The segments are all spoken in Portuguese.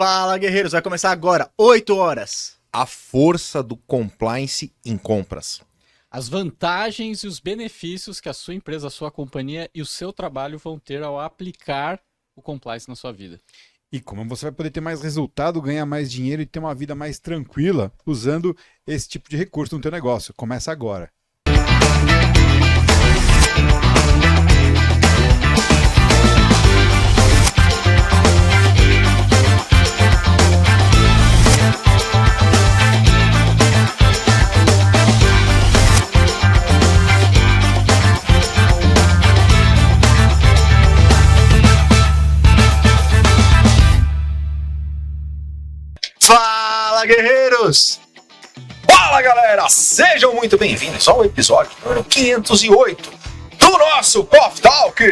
Fala, guerreiros, vai começar agora, 8 horas. A força do compliance em compras. As vantagens e os benefícios que a sua empresa, a sua companhia e o seu trabalho vão ter ao aplicar o compliance na sua vida. E como você vai poder ter mais resultado, ganhar mais dinheiro e ter uma vida mais tranquila usando esse tipo de recurso no teu negócio. Começa agora. Fala, guerreiros! Fala, galera! Sejam muito bem-vindos ao episódio número 508 do nosso Coffee Talk!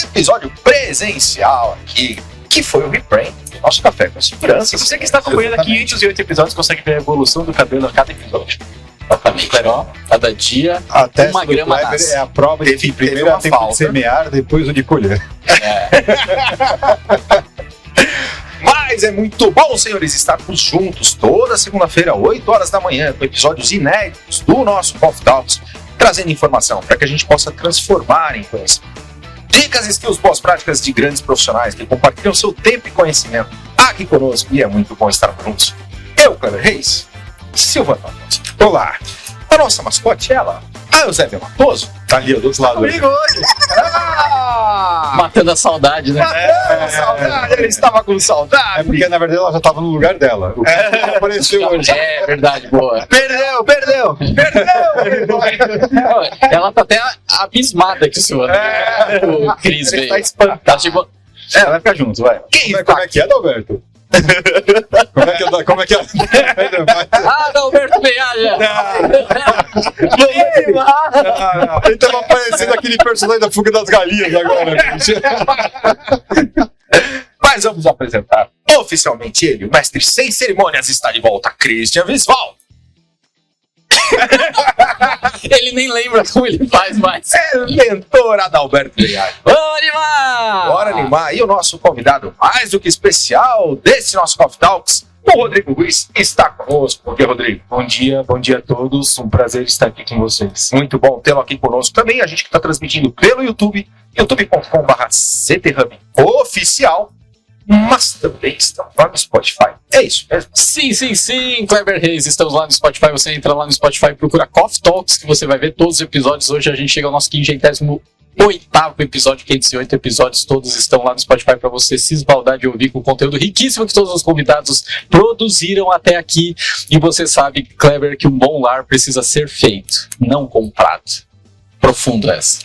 Episódio presencial aqui, que foi o rebrand do nosso Café com Segurança. Você que está acompanhando aqui 508 episódios consegue ver a evolução do cabelo a cada episódio. Exatamente, ó. Cada dia, A testa uma do grama Kleber nasce. é a prova de que primeiro é tempo de semear, depois o de colher. Mas é muito bom, senhores, estarmos juntos toda segunda-feira, 8 horas da manhã, com episódios inéditos do nosso Coffee Talks, trazendo informação para que a gente possa transformar em conhecimento. Dicas, skills, boas práticas de grandes profissionais que compartilham seu tempo e conhecimento aqui conosco, e é muito bom estar juntos. Eu, Kleber Reis, Silva Thomas. Olá. A nossa mascote, ela, a Eusébia Matoso, tá ali do outro lado. Comigo hoje! Matando a saudade, né? Saudade, ele estava com saudade. É porque, na verdade, ela já estava no lugar dela. O que apareceu hoje. É verdade, boa. Perdeu! Ela tá até abismada que o senhor. O Cris Ele veio. tá espantado. Tá tipo, Vai ficar junto, vai. Quem Como é que é, Adalberto? Como é que é? Alberto Beaja! Ele tava parecendo aquele personagem da Fuga das Galinhas agora. Mas vamos apresentar oficialmente ele, o mestre sem cerimônias, está de volta, Christian Visval. Ele nem lembra como ele faz mais. Mentor Adalberto Leal. Vamos animar! Bora animar. E o nosso convidado mais do que especial desse nosso Coffee Talks, o Rodrigo Ruiz, está conosco. Bom dia, Rodrigo. Bom dia a todos, um prazer estar aqui com vocês. Muito bom tê-lo aqui conosco também. A gente que está transmitindo pelo YouTube, youtube.com/cthub oficial, mas também estamos lá no Spotify. É isso mesmo. Sim, Kleber Reis, estamos lá no Spotify, você entra lá no Spotify e procura Coffee Talks, que você vai ver todos os episódios. Hoje a gente chega ao nosso 58º episódio, 508 episódios, todos estão lá no Spotify para você se esbaldar de ouvir com o conteúdo riquíssimo que todos os convidados produziram até aqui. E você sabe, Kleber, que um bom lar precisa ser feito, não comprado. Profundo essa.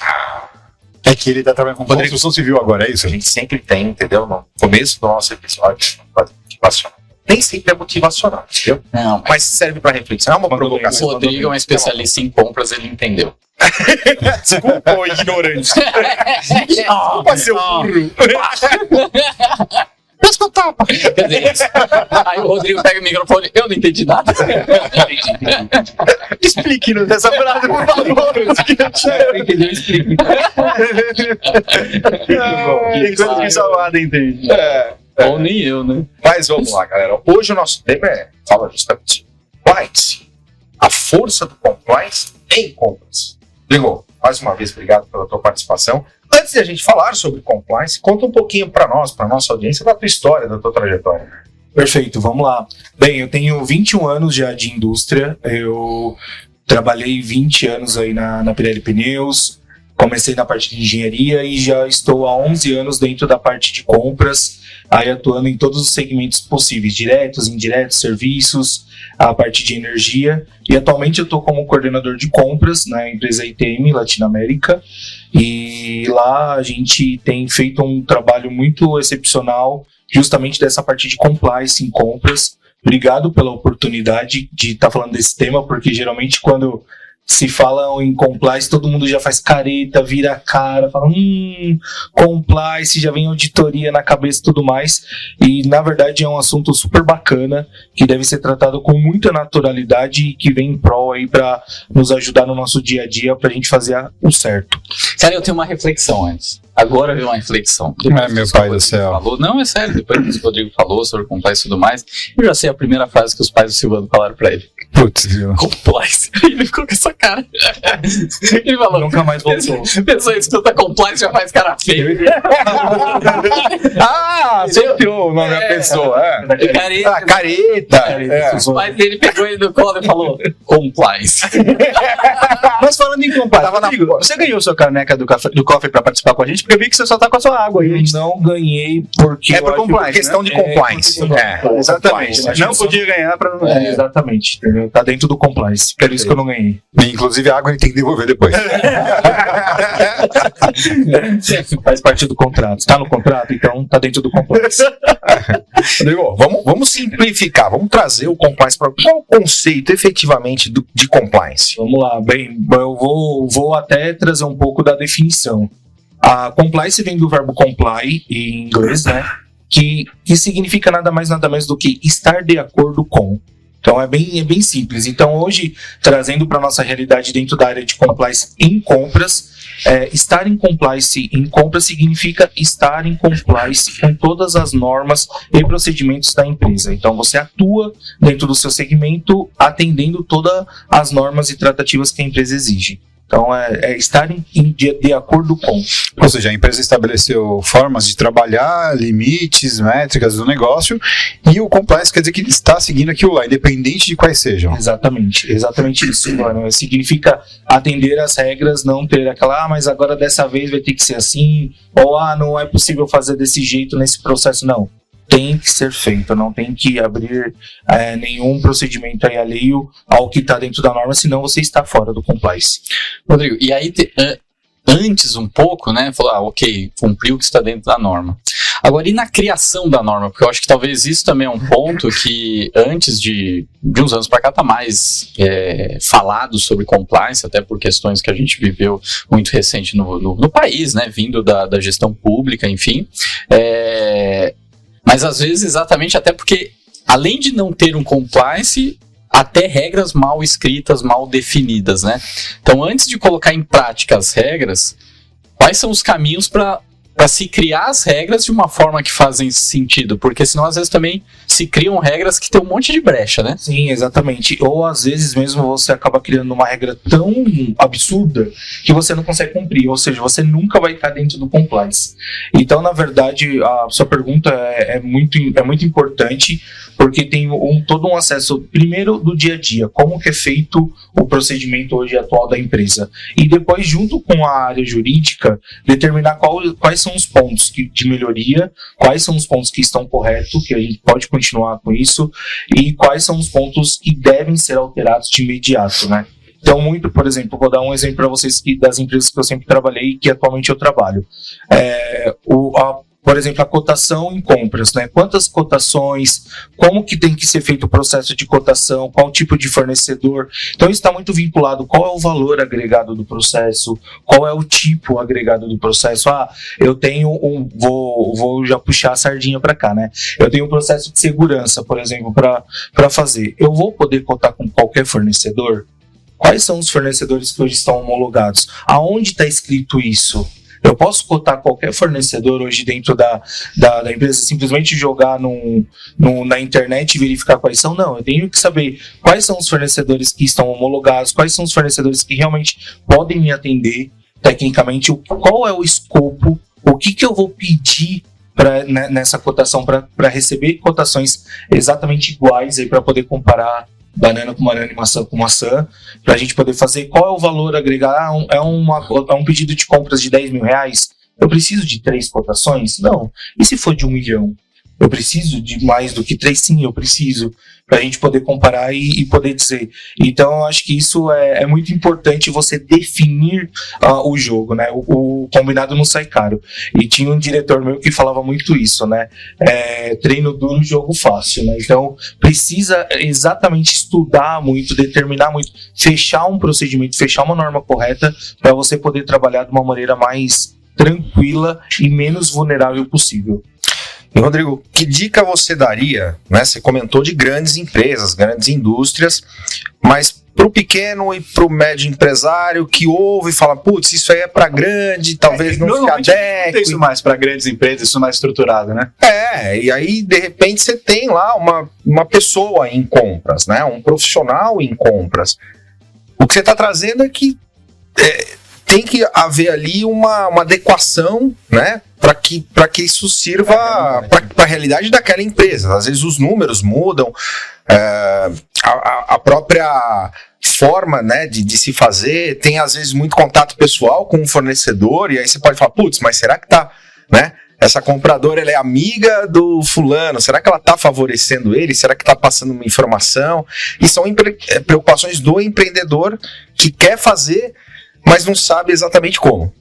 É que ele tá trabalhando com construção civil agora, é isso? A gente sempre tem, entendeu? No começo do nosso episódio, motivacional. Nem sempre é motivacional, entendeu? Não, Mas serve para reflexão. É uma o provocação. Rodrigo é um especialista em compras, ele entendeu. Desculpa, ô ignorante. Desculpa, seu burro. Quer dizer, aí o Rodrigo pega o microfone, eu não entendi nada. Explique-nos essa frase, por favor. Entendeu? Explique. Tem coisa que só o Ada entende. Ou nem eu, né? Mas vamos lá, galera. Hoje o nosso tema fala justamente sobre compliance. A força do compliance em compras. Rodrigo, mais uma vez, obrigado pela tua participação. Antes de a gente falar sobre compliance, conta um pouquinho para nós, para nossa audiência, da tua história, da tua trajetória. Perfeito, vamos lá. Bem, eu tenho 21 anos já de indústria, eu trabalhei 20 anos aí na Pirelli Pneus, comecei na parte de engenharia e já estou há 11 anos dentro da parte de compras, aí atuando em todos os segmentos possíveis, diretos, indiretos, serviços, a parte de energia, e atualmente eu estou como coordenador de compras na empresa ITM Latinoamérica, e lá a gente tem feito um trabalho muito excepcional justamente dessa parte de compliance em compras. Obrigado pela oportunidade de estar falando desse tema, porque geralmente quando se fala em compliance, todo mundo já faz careta, vira a cara, fala, compliance, já vem auditoria na cabeça e tudo mais. E, na verdade, é um assunto super bacana, que deve ser tratado com muita naturalidade e que vem em prol aí para nos ajudar no nosso dia a dia para a gente fazer o certo. Cara, eu tenho uma reflexão antes. Agora veio uma reflexão. Meu pai do céu. Falou. Não, é sério. Depois que o Rodrigo falou sobre compliance e tudo mais, eu já sei a primeira frase que os pais do Silvano falaram pra ele. Putz, viu? Compliance. Ele ficou com essa cara. Ele falou. Nunca mais voltou. Pessoa escuta compliance já faz cara feio. Acertou o nome da pessoa. Careta. Careta. Os pais dele pegou ele no colo e falou compliance. Mas falando em compliance, Tava na Rodrigo, porta. você ganhou sua caneca do cofre pra participar com a gente? Porque eu vi que você só tá com a sua água aí. Eu não ganhei porque É por eu acho compliance, questão de compliance. Exatamente. Compliance. Não podia ganhar pra não. Exatamente, entendeu? Tá dentro do compliance. Por isso que eu não ganhei. Inclusive a água ele tem que devolver depois. Faz parte do contrato. Tá no contrato, então tá dentro do compliance. Rodrigo, vamos simplificar, vamos trazer o compliance para qual o conceito efetivamente de compliance? Vamos lá, bem, eu vou até trazer um pouco da definição. A compliance vem do verbo comply, em inglês, né? Que significa nada mais nada menos do que estar de acordo com. Então é bem simples. Então hoje, trazendo para nossa realidade dentro da área de compliance em compras, estar em compliance em compras significa estar em compliance com todas as normas e procedimentos da empresa. Então você atua dentro do seu segmento atendendo todas as normas e tratativas que a empresa exige. Então, estar de acordo com. Ou seja, a empresa estabeleceu formas de trabalhar, limites, métricas do negócio, e o compliance quer dizer que ele está seguindo aquilo lá, independente de quais sejam. Exatamente isso, mano. Significa atender as regras, não ter aquela, mas agora dessa vez vai ter que ser assim, ou não é possível fazer desse jeito nesse processo, não. Tem que ser feito, não tem que abrir nenhum procedimento aí alheio ao que está dentro da norma, senão você está fora do compliance. Rodrigo, e aí antes um pouco, né, falou, ok, cumpriu o que está dentro da norma. Agora, e na criação da norma? Porque eu acho que talvez isso também é um ponto que antes de uns anos para cá está mais falado sobre compliance, até por questões que a gente viveu muito recente no país, né, vindo da gestão pública, enfim. Mas às vezes exatamente até porque, além de não ter um compliance, até regras mal escritas, mal definidas, né? Então, antes de colocar em prática as regras, quais são os caminhos para se criar as regras de uma forma que fazem sentido? Porque senão, às vezes, também se criam regras que tem um monte de brecha, né? Sim, exatamente. Ou, às vezes, mesmo você acaba criando uma regra tão absurda que você não consegue cumprir. Ou seja, você nunca vai estar dentro do compliance. Então, na verdade, a sua pergunta é muito importante, porque tem todo um acesso, primeiro, do dia a dia. Como que é feito o procedimento hoje atual da empresa. E depois, junto com a área jurídica, determinar quais são os pontos de melhoria, quais são os pontos que estão corretos, que a gente pode continuar com isso, e quais são os pontos que devem ser alterados de imediato, né? Então, por exemplo, vou dar um exemplo para vocês das empresas que eu sempre trabalhei e que atualmente eu trabalho. Por exemplo, a cotação em compras, né? Quantas cotações, como que tem que ser feito o processo de cotação, qual tipo de fornecedor. Então, isso está muito vinculado. Qual é o valor agregado do processo? Qual é o tipo agregado do processo? Eu tenho vou já puxar a sardinha para cá, né? Eu tenho um processo de segurança, por exemplo, para fazer. Eu vou poder cotar com qualquer fornecedor? Quais são os fornecedores que hoje estão homologados? Aonde está escrito isso? Eu posso cotar qualquer fornecedor hoje dentro da empresa, simplesmente jogar na internet e verificar quais são? Não, eu tenho que saber quais são os fornecedores que estão homologados, quais são os fornecedores que realmente podem me atender tecnicamente, qual é o escopo, o que eu vou pedir nessa cotação para receber cotações exatamente iguais para poder comparar banana com banana e maçã com maçã, para a gente poder fazer qual é o valor agregado. É um pedido de compras de 10 mil reais, eu preciso de 3 cotações? Não. E se for de 1 milhão? Eu preciso de mais do que 3? Sim, eu preciso, para a gente poder comparar e poder dizer. Então, eu acho que isso é muito importante, você definir o jogo, né? O combinado não sai caro. E tinha um diretor meu que falava muito isso, né? Treino duro, jogo fácil, né? Então, precisa exatamente estudar muito, determinar muito, fechar um procedimento, fechar uma norma correta, para você poder trabalhar de uma maneira mais tranquila e menos vulnerável possível. E, Rodrigo, que dica você daria, né? Você comentou de grandes empresas, grandes indústrias, mas pro pequeno e pro médio empresário que ouve e fala, putz, isso aí é pra grande, talvez não se Normalmente adeque. tem isso mais para grandes empresas, isso mais estruturado, né? E aí, de repente, você tem lá uma pessoa em compras, né? Um profissional em compras. O que você está trazendo é que tem que haver ali uma adequação, né? Para que isso sirva para a realidade daquela empresa. Às vezes os números mudam, a própria forma, né, de se fazer, tem às vezes muito contato pessoal com o fornecedor, e aí você pode falar, putz, mas será que tá, né? Essa compradora, ela é amiga do fulano, será que ela está favorecendo ele? Será que está passando uma informação? E são preocupações do empreendedor que quer fazer, mas não sabe exatamente como.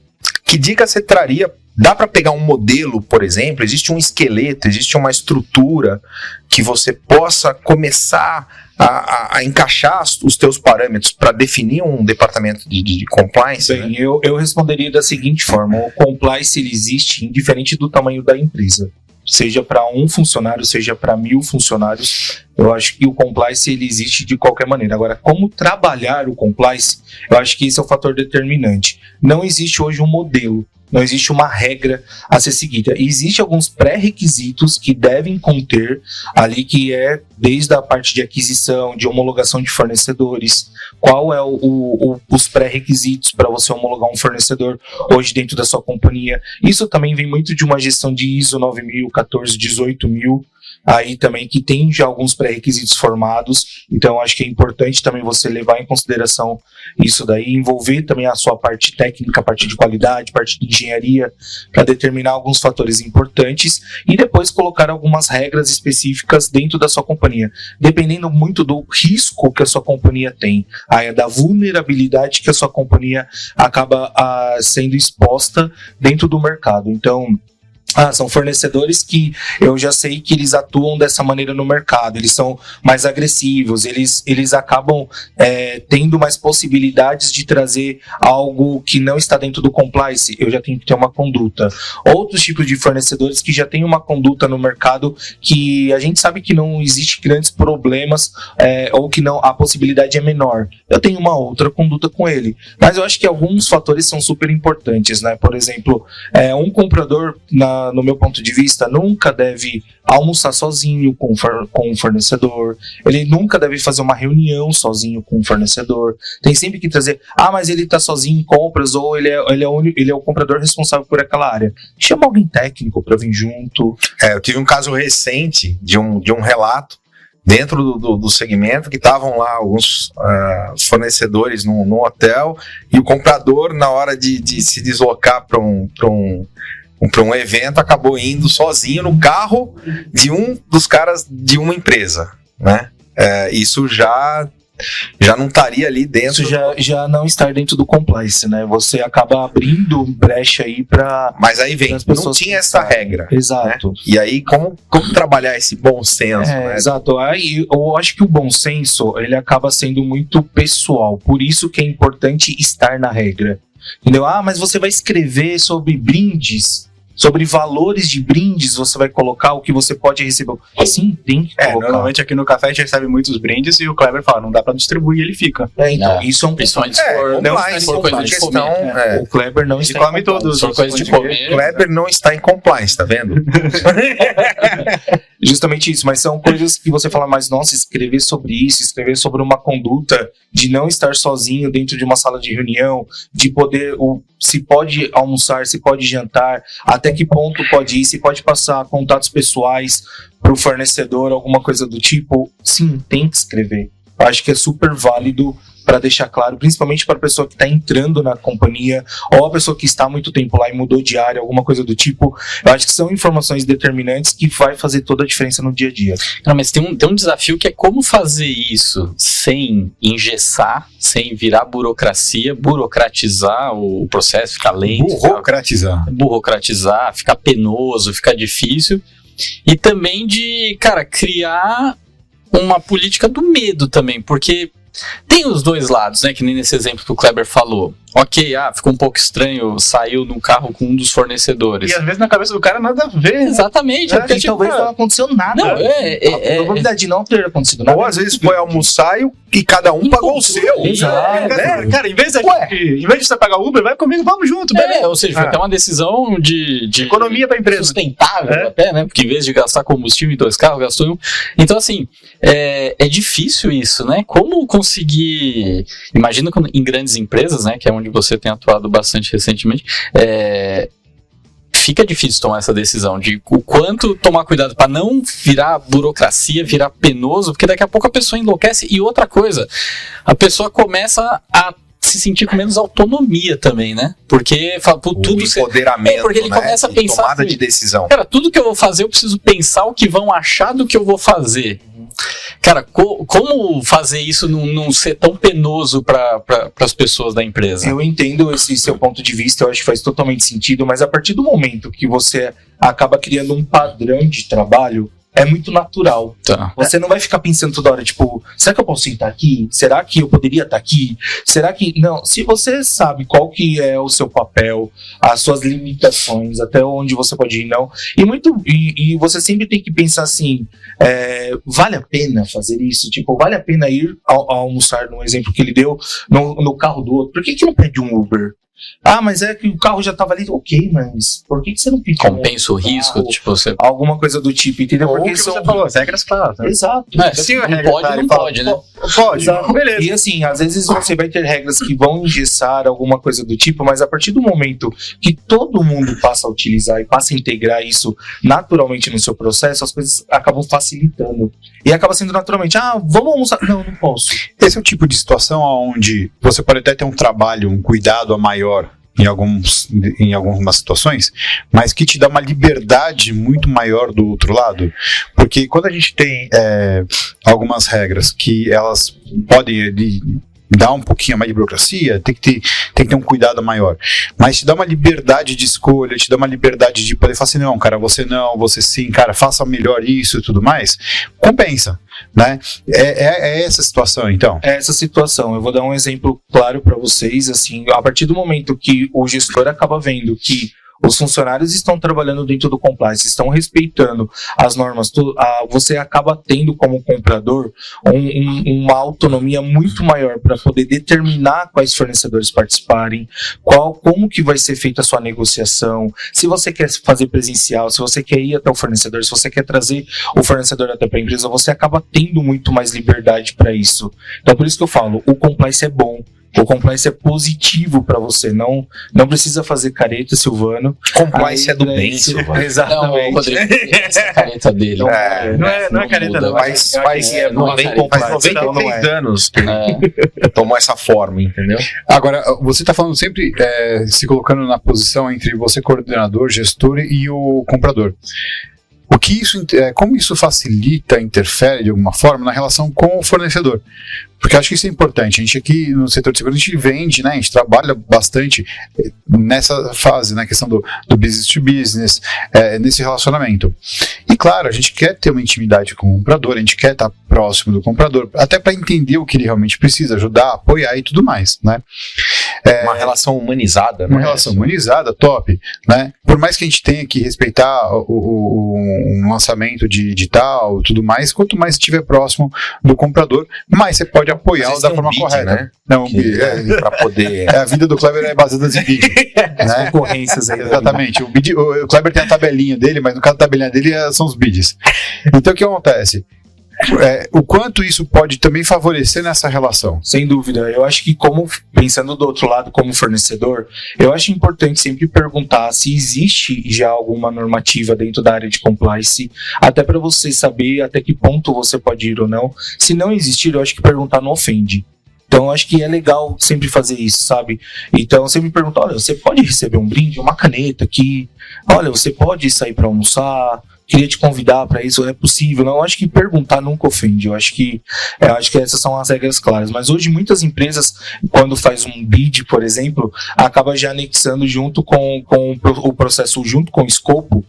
Que dica você traria? Dá para pegar um modelo, por exemplo? Existe um esqueleto, existe uma estrutura que você possa começar a encaixar os teus parâmetros para definir um departamento de compliance? Bem, eu responderia da seguinte forma: o compliance ele existe indiferente do tamanho da empresa. Seja para um funcionário, seja para 1000 funcionários, eu acho que o compliance ele existe de qualquer maneira. Agora, como trabalhar o compliance, eu acho que esse é o fator determinante. Não existe hoje um modelo, não existe uma regra a ser seguida. Existem alguns pré-requisitos que devem conter ali, que é desde a parte de aquisição, de homologação de fornecedores, qual é os pré-requisitos para você homologar um fornecedor hoje dentro da sua companhia. Isso também vem muito de uma gestão de ISO 9000, 14, 18000, aí também que tem já alguns pré-requisitos formados. Então acho que é importante também você levar em consideração isso daí, envolver também a sua parte técnica, a parte de qualidade, parte de engenharia, para determinar alguns fatores importantes e depois colocar algumas regras específicas dentro da sua companhia, dependendo muito do risco que a sua companhia tem, da vulnerabilidade que a sua companhia acaba sendo exposta dentro do mercado. Então, são fornecedores que eu já sei que eles atuam dessa maneira no mercado, eles são mais agressivos, eles acabam tendo mais possibilidades de trazer algo que não está dentro do compliance, eu já tenho que ter uma conduta. Outros tipos de fornecedores que já têm uma conduta no mercado que a gente sabe que não existe grandes problemas, ou que não, a possibilidade é menor, eu tenho uma outra conduta com ele. Mas eu acho que alguns fatores são super importantes, né? Por exemplo, um comprador, no meu ponto de vista, nunca deve almoçar sozinho com um fornecedor, ele nunca deve fazer uma reunião sozinho com um fornecedor, tem sempre que trazer, mas ele está sozinho em compras, ou ele é o comprador responsável por aquela área, chama alguém técnico para vir junto. Eu tive um caso recente de um relato dentro do segmento, que estavam lá alguns fornecedores num hotel, e o comprador, na hora de se deslocar para um evento, acabou indo sozinho no carro de um dos caras de uma empresa, né? Isso já não estaria ali dentro. Isso já não estar dentro do compliance, né? Você acaba abrindo brecha aí para... Mas aí vem, não tinha essa regra. Exato. Né? E aí, como trabalhar esse bom senso? Né? Exato. Aí, eu acho que o bom senso, ele acaba sendo muito pessoal. Por isso que é importante estar na regra. Entendeu? Mas você vai escrever sobre brindes, sobre valores de brindes, você vai colocar o que você pode receber. Sim, tem que colocar. Normalmente aqui no café a gente recebe muitos brindes e o Kleber fala, não dá pra distribuir, ele fica. Então, isso é um Principalmente se for coisa de comer. O Kleber não está come todos. Se for coisa de comer. O Kleber não está em compliance, tá vendo? Justamente isso, mas são coisas que você fala, mas nossa, escrever sobre isso, escrever sobre uma conduta de não estar sozinho dentro de uma sala de reunião, de poder, se pode almoçar, se pode jantar, até que ponto pode ir, se pode passar contatos pessoais para o fornecedor, alguma coisa do tipo. Sim, tem que escrever. Eu acho que é super válido para deixar claro, principalmente para a pessoa que está entrando na companhia, ou a pessoa que está há muito tempo lá e mudou de área, alguma coisa do tipo. Eu acho que são informações determinantes que vai fazer toda a diferença no dia a dia. Não, mas tem um desafio que é como fazer isso sem engessar, sem virar burocratizar o processo, ficar lento. Burocratizar, ficar penoso, ficar difícil. E também de, criar uma política do medo também, porque tem os dois lados, né? Que nem nesse exemplo que o Kleber falou. ok, ficou um pouco estranho, saiu no carro com um dos fornecedores. E às vezes na cabeça do cara nada a ver. Né? Exatamente, porque E talvez não aconteceu nada. Não, A probabilidade de não ter acontecido nada. Ou às vezes foi almoçar e cada um pagou o seu. Exato. Cara, em vez de você pagar Uber, vai comigo, vamos junto, beleza? ou seja, foi até uma decisão de Economia pra empresa. sustentável até, né? Porque em vez de gastar combustível em 2 carros, gastou em um. Então, assim, é difícil isso, né? Como conseguir... Imagina em grandes empresas, né? Que é onde você tem atuado bastante recentemente, fica difícil tomar essa decisão de o quanto tomar cuidado para não virar burocracia, virar penoso, porque daqui a pouco a pessoa enlouquece. E outra coisa, a pessoa começa a se sentir com menos autonomia também, né? Porque fala, por tudo empoderamento, porque ele começa a e pensar tomada assim, de decisão. cara, tudo que eu vou fazer eu preciso pensar o que vão achar do que eu vou fazer. Cara, como fazer isso não ser tão penoso para as pessoas da empresa? Eu entendo esse seu ponto de vista, eu acho que faz totalmente sentido, mas a partir do momento que você acaba criando um padrão de trabalho, é muito natural. Tá. Você não vai ficar pensando toda hora, tipo, será que eu posso sentar aqui? Será que eu poderia estar aqui? Será que... Não, se você sabe qual que é o seu papel, as suas limitações, até onde você pode ir, não. E você sempre tem que pensar assim, vale a pena fazer isso? Tipo, vale a pena ir almoçar, no exemplo que ele deu, no carro do outro? Por que não pede um Uber? Mas é que o carro já tava ali. Ok, mas por que você não pediu? Compensa o risco, tipo, você... Alguma coisa do tipo, entendeu? Porque você falou, as regras claras. Né? Exato. Se não pode, não pode, né? Pode, Exato. beleza. E assim, às vezes você vai ter regras que vão engessar alguma coisa do tipo, mas a partir do momento que todo mundo passa a utilizar e passa a integrar isso naturalmente no seu processo, as coisas acabam facilitando. E acaba sendo naturalmente, vamos almoçar. Não posso. Esse é o tipo de situação onde você pode até ter um trabalho, um cuidado a maior em algumas situações, mas que te dá uma liberdade muito maior do outro lado. Porque quando a gente tem algumas regras que elas podem dar um pouquinho mais de burocracia, tem que ter um cuidado maior. Mas te dá uma liberdade de escolha, te dá uma liberdade de poder falar assim, não, cara, você sim, cara, faça melhor isso e tudo mais. Compensa, né? É essa situação, então? É essa situação. Eu vou dar um exemplo claro para vocês, assim, a partir do momento que o gestor acaba vendo que os funcionários estão trabalhando dentro do compliance, estão respeitando as normas, você acaba tendo como comprador uma autonomia muito maior para poder determinar quais fornecedores participarem, como que vai ser feita a sua negociação, se você quer fazer presencial, se você quer ir até o fornecedor, se você quer trazer o fornecedor até para a empresa, você acaba tendo muito mais liberdade para isso. Então por isso que eu falo, o compliance é bom. O compliance é positivo para você, não precisa fazer careta, Silvano. Compliance é do bem, Silvano. Exatamente. Não, Rodrigo, essa é a careta dele. Não é careta, não. Faz não é 93 anos que tomou essa forma, entendeu? Agora, você está falando sempre se colocando na posição entre você, coordenador, gestor e o comprador. Como isso facilita, interfere de alguma forma na relação com o fornecedor? Porque eu acho que isso é importante. A gente aqui no setor de segurança, a gente vende, né? A gente trabalha bastante nessa fase, na questão do business to business, nesse relacionamento. E claro, a gente quer ter uma intimidade com o comprador, a gente quer estar próximo do comprador, até para entender o que ele realmente precisa, ajudar, apoiar e tudo mais, né? Uma relação humanizada, né? Uma relação humanizada, top, né? Por mais que a gente tenha que respeitar um lançamento de tal, tudo mais, quanto mais estiver próximo do comprador, mais você pode apoiá-lo da forma correta. Né? Não, para poder... A vida do Kleber é baseada em bid. Né? Concorrências aí. Exatamente. O Kleber tem a tabelinha dele, mas no caso da tabelinha dele são os bids. Então o que acontece? O quanto isso pode também favorecer nessa relação? Sem dúvida. Eu acho que, pensando do outro lado como fornecedor, eu acho importante sempre perguntar se existe já alguma normativa dentro da área de compliance, até para você saber até que ponto você pode ir ou não. Se não existir, eu acho que perguntar não ofende. Então, eu acho que é legal sempre fazer isso, sabe? Então, eu sempre pergunto, olha, você pode receber um brinde, uma caneta aqui? Olha, você pode sair para almoçar? Queria te convidar para isso, é possível? Não, eu acho que perguntar nunca ofende. Eu acho que essas são as regras claras. Mas hoje muitas empresas, quando faz um bid, por exemplo, acaba já anexando junto com o processo, junto com o escopo,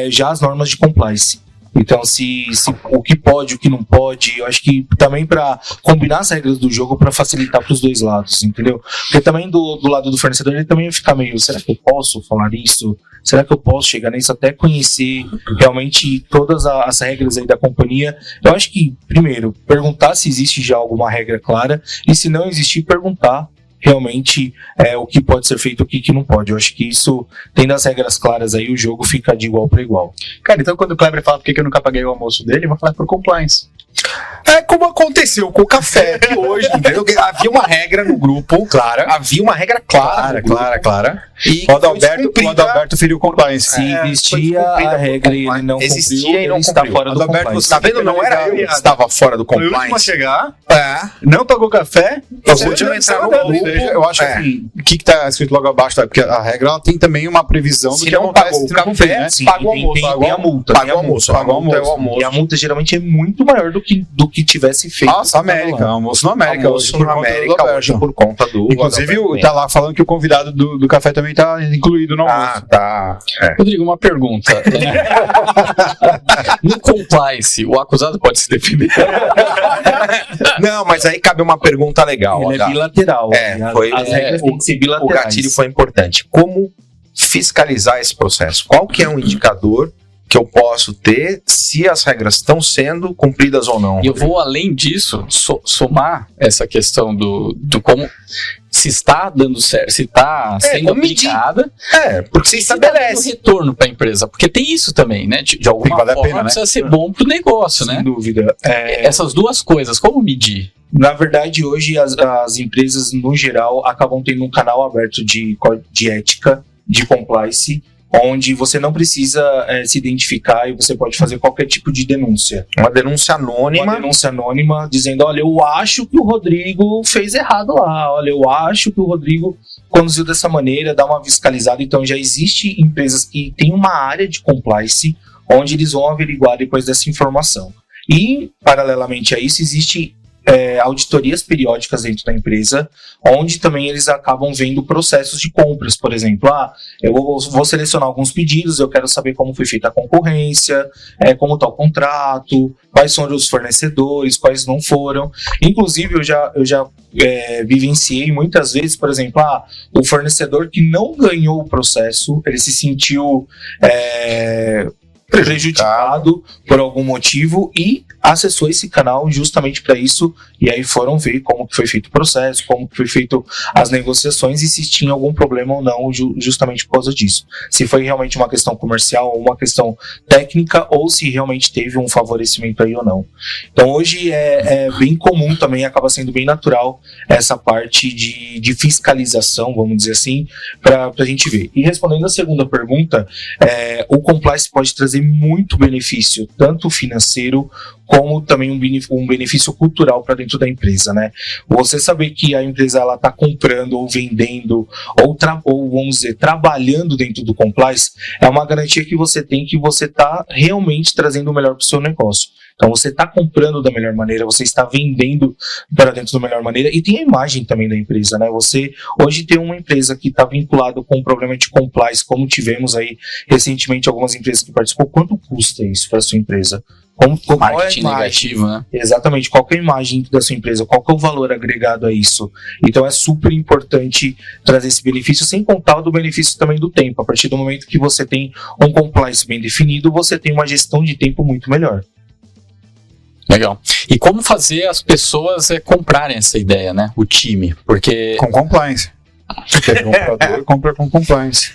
já as normas de compliance. Então, se o que pode, o que não pode, eu acho que também para combinar as regras do jogo para facilitar para os dois lados, entendeu? Porque também do lado do fornecedor ele também fica meio, será que eu posso falar isso? Será que eu posso chegar nisso até conhecer realmente todas as regras aí da companhia? Eu acho que, primeiro, perguntar se existe já alguma regra clara e se não existir, perguntar realmente o que pode ser feito e o que não pode. Eu acho que isso, tendo as regras claras aí, o jogo fica de igual para igual. Cara, então quando o Kleber fala por que eu nunca paguei o almoço dele, eu vou falar por compliance. É como aconteceu com o café de hoje, entendeu? Havia uma regra no grupo, havia uma regra clara. E O Adalberto feriu o compliance. Se existia a regra e ele não Existia e cumpriu, não ele está cumpriu. fora do Adalberto, compliance. Tá vendo? Não era eu que estava fora do Foi o último a compliance. chegar, É. não pagou café, Você podia entrar no grupo. Eu acho assim, o que tá escrito logo abaixo, tá? Porque a regra ela tem também uma previsão do Se que não acontece pagou o se não cumprir, café, né? Sim, paga o tem- almoço. tem a multa. Paga o almoço. A multa é o almoço. E a multa geralmente é muito maior do que tivesse feito. Nossa, América, almoço na América. Almoço hoje, por na conta do América Adalberto. hoje por conta do... Inclusive, Adalberto. tá lá falando que o convidado do café também tá incluído no almoço. Ah, tá. É. Rodrigo, uma pergunta. No compliance, o acusado pode se defender? Não, mas aí cabe uma pergunta legal. Ele é H. bilateral. É, né? foi- As regras têm que ser O bilaterais. gatilho foi importante. Como fiscalizar esse processo? Qual que é um indicador que eu posso ter se as regras estão sendo cumpridas ou não? E eu vou, além disso, somar essa questão do como se está dando certo, se está sendo como medir. aplicada, Porque você e se está dando estabelece. retorno para a empresa. Porque tem isso também, né? De alguma valer a forma pena, né? precisa ser bom para o negócio, Sem né? dúvida. Essas duas coisas, como medir? Na verdade, hoje as empresas, no geral, acabam tendo um canal aberto de ética, de compliance, onde você não precisa se identificar e você pode fazer qualquer tipo de denúncia. Uma denúncia Uma anônima. denúncia anônima dizendo, olha, eu acho que o Rodrigo fez errado lá, olha, eu acho que o Rodrigo conduziu dessa maneira, dá uma fiscalizada. Então já existe empresas que têm uma área de compliance onde eles vão averiguar depois dessa informação. E, paralelamente a isso, existe auditorias periódicas dentro da empresa, onde também eles acabam vendo processos de compras, por exemplo. Eu vou selecionar alguns pedidos, eu quero saber como foi feita a concorrência, como está o contrato, quais foram os fornecedores, quais não foram. Inclusive, eu já vivenciei muitas vezes, por exemplo, o fornecedor que não ganhou o processo, ele se sentiu prejudicado por algum motivo e acessou esse canal justamente para isso, e aí foram ver como que foi feito o processo, como que foi feito as negociações e se tinha algum problema ou não justamente por causa disso. Se foi realmente uma questão comercial ou uma questão técnica ou se realmente teve um favorecimento aí ou não. Então hoje é bem comum também, acaba sendo bem natural essa parte de fiscalização, vamos dizer assim, para a gente ver. E respondendo a segunda pergunta, o compliance pode trazer muito benefício, tanto financeiro como também um benefício cultural para dentro da empresa, né? Você saber que a empresa ela está comprando ou vendendo ou vamos dizer trabalhando dentro do compliance é uma garantia que você tem que você está realmente trazendo o melhor para o seu negócio. Então você está comprando da melhor maneira, você está vendendo para dentro da melhor maneira e tem a imagem também da empresa, né? Você hoje tem uma empresa que está vinculada com um problema de compliance, como tivemos aí recentemente algumas empresas que participou. Quanto custa isso para a sua empresa? Qual é a Marketing imagem? negativo, né? Exatamente, qual que é a imagem da sua empresa, qual que é o valor agregado a isso. Então é super importante trazer esse benefício, sem contar do benefício também do tempo. A partir do momento que você tem um compliance bem definido, você tem uma gestão de tempo muito melhor. Legal. E como fazer as pessoas comprarem essa ideia, né? O time, porque... Com compliance. Porque o comprador compra com compliance.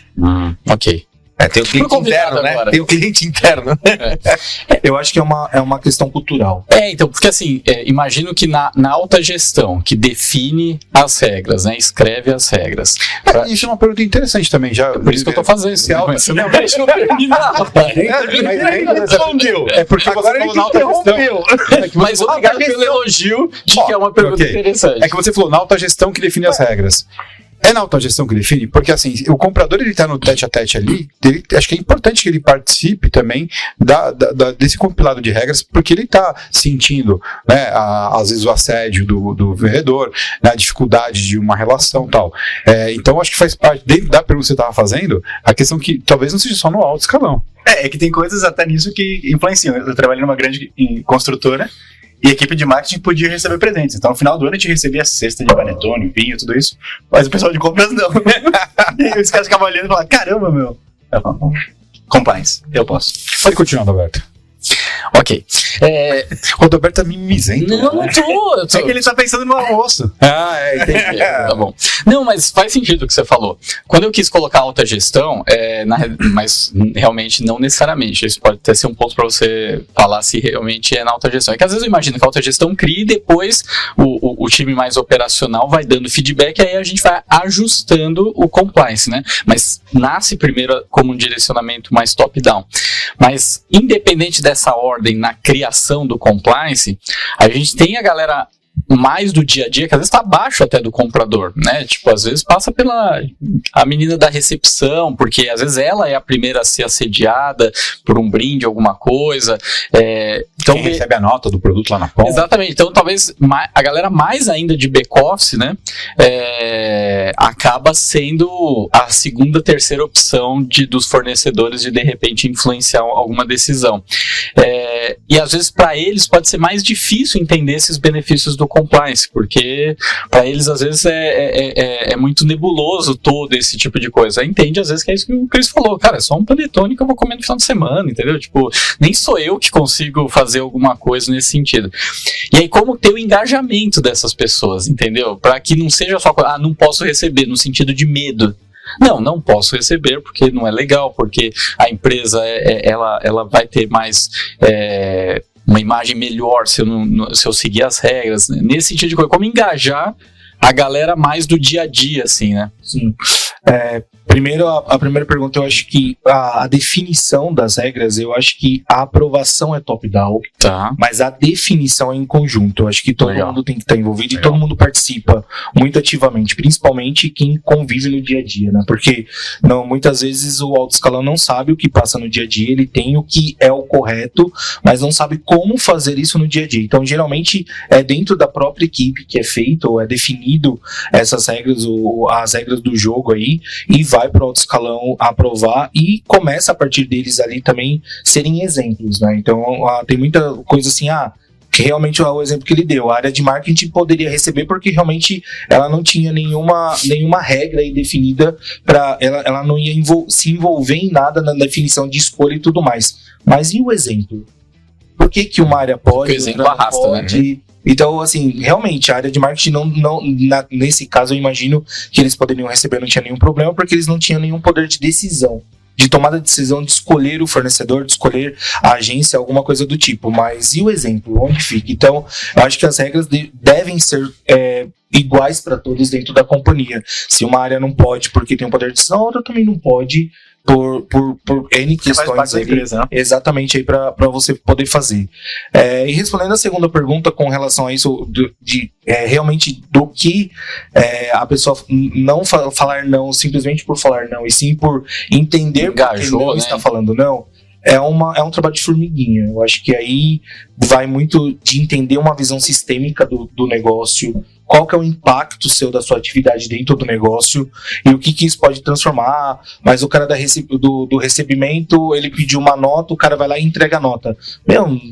Ok. Tem o cliente convidado interno, né? agora. Tem o cliente interno. Eu acho que é uma questão cultural. Então, porque assim, imagino que na alta gestão, que define as regras, né? Escreve as regras. Isso é uma pergunta interessante também. Por isso que eu tô fazendo isso. Se alta- Mas você não deixa eu terminar, rapaz. É porque você falou na alta gestão. Mas obrigado pelo elogio de que é uma pergunta Ok. interessante. É que você falou na alta gestão que define as regras. É na autogestão que define? Porque assim, o comprador ele tá no tete a tete ali, acho que é importante que ele participe também desse compilado de regras, porque ele tá sentindo, né, às vezes o assédio do vendedor, né, a dificuldade de uma relação e tal. Então acho que faz parte, dentro da pergunta que você estava fazendo, a questão que talvez não seja só no alto escalão. É que tem coisas até nisso que influenciam. Eu trabalhei numa grande construtora e a equipe de marketing podia receber presentes. Então, no final do ano, a gente recebia cesta de panetone, vinho, tudo isso. Mas o pessoal de compras não. E os caras ficavam olhando e falavam, caramba, meu. Eu falava, compliance, eu posso. Pode continuar, Roberto. Ok. O Roberto tá mimizento. Não tô. É que ele tá pensando no almoço. Entendi. Tá bom. Não, mas faz sentido o que você falou. Quando eu quis colocar alta gestão, mas realmente não necessariamente. Isso pode até ser um ponto para você falar se realmente é na alta gestão. É que às vezes eu imagino que a alta gestão cria e depois o time mais operacional vai dando feedback e aí a gente vai ajustando o compliance, né? Mas nasce primeiro como um direcionamento mais top-down. Mas independente dessa ordem na criação do compliance, a gente tem a galera mais do dia a dia, que às vezes está abaixo até do comprador, né? Tipo, às vezes passa pela a menina da recepção, porque às vezes ela é a primeira a ser assediada por um brinde, alguma coisa. Então, quem recebe a nota do produto lá na ponta. Exatamente. Então, talvez a galera mais ainda de back-office, né? Acaba sendo a segunda, terceira opção dos fornecedores de repente influenciar alguma decisão. E às vezes para eles pode ser mais difícil entender esses benefícios do compliance, porque para eles às vezes é muito nebuloso todo esse tipo de coisa. Aí entende às vezes que é isso que o Chris falou, cara, é só um panetone que eu vou comer no final de semana, entendeu? Tipo, nem sou eu que consigo fazer alguma coisa nesse sentido. E aí como ter o engajamento dessas pessoas, entendeu? Para que não seja só, não posso receber, no sentido de medo. Não posso receber porque não é legal, porque a empresa ela vai ter mais uma imagem melhor se eu seguir as regras, né? Nesse sentido de coisa, como engajar a galera mais do dia a dia, assim, né? Sim. Primeiro, a primeira pergunta, eu acho que a definição das regras, eu acho que a aprovação é top-down, Tá. mas a definição é em conjunto. Eu acho que todo Legal. mundo tem que estar envolvido e todo mundo participa muito ativamente, principalmente quem convive no dia a dia, né? Porque muitas vezes o alto escalão não sabe o que passa no dia a dia, ele tem o que é o correto, mas não sabe como fazer isso no dia a dia. Então, geralmente, é dentro da própria equipe que é feito, ou é definido essas regras, as regras do jogo aí, e vai para o alto escalão aprovar e começa a partir deles ali também serem exemplos, né? Então tem muita coisa assim, que realmente é o exemplo que ele deu, a área de marketing poderia receber porque realmente ela não tinha nenhuma regra aí definida, ela não ia se envolver em nada na definição de escolha e tudo mais. Mas e o exemplo? Por que uma área pode, o exemplo outra não arrasta, pode? Né? Então, assim, realmente, a área de marketing, nesse caso, eu imagino que eles poderiam receber, não tinha nenhum problema, porque eles não tinham nenhum poder de decisão, de tomada de decisão, de escolher o fornecedor, de escolher a agência, alguma coisa do tipo. Mas e o exemplo? Onde fica? Então, eu acho que as regras devem ser iguais para todos dentro da companhia. Se uma área não pode porque tem um poder de decisão, a outra também não pode por N questões aí, empresa, né? exatamente aí para você poder fazer. E respondendo a segunda pergunta com relação a isso, realmente do que a pessoa não falar não simplesmente por falar não, e sim por entender porque não, né? Está falando não, é um trabalho de formiguinha. Eu acho que aí vai muito de entender uma visão sistêmica do negócio, qual que é o impacto seu da sua atividade dentro do negócio e o que isso pode transformar. Mas o cara do recebimento, ele pediu uma nota, o cara vai lá e entrega a nota.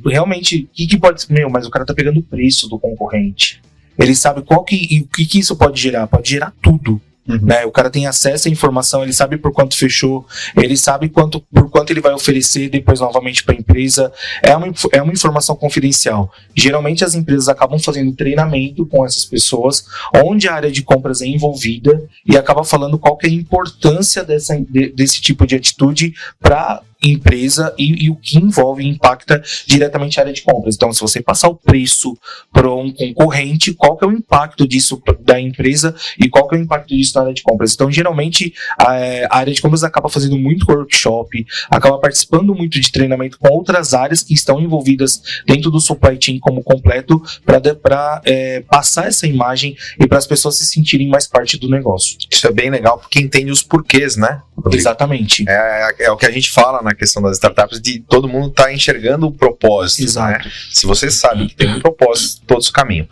Realmente, o que pode... mas o cara tá pegando o preço do concorrente. Ele sabe o que isso pode gerar. Pode gerar tudo. Né? O cara tem acesso à informação, ele sabe por quanto fechou, ele sabe por quanto ele vai oferecer depois novamente para a empresa. É uma informação confidencial. Geralmente as empresas acabam fazendo treinamento com essas pessoas, onde a área de compras é envolvida e acaba falando qual que é a importância desse tipo de atitude para empresa e o que envolve e impacta diretamente a área de compras. Então, se você passar o preço para um concorrente, qual que é o impacto disso da empresa e qual que é o impacto disso na área de compras? Então, geralmente, a área de compras acaba fazendo muito workshop, acaba participando muito de treinamento com outras áreas que estão envolvidas dentro do supply chain como completo para passar essa imagem e para as pessoas se sentirem mais parte do negócio. Isso é bem legal, porque entende os porquês, né? Exatamente. É o que a gente fala na questão das startups, de todo mundo tá enxergando o propósito. Exato. Né? Se você sabe que tem um propósito, todos caminham.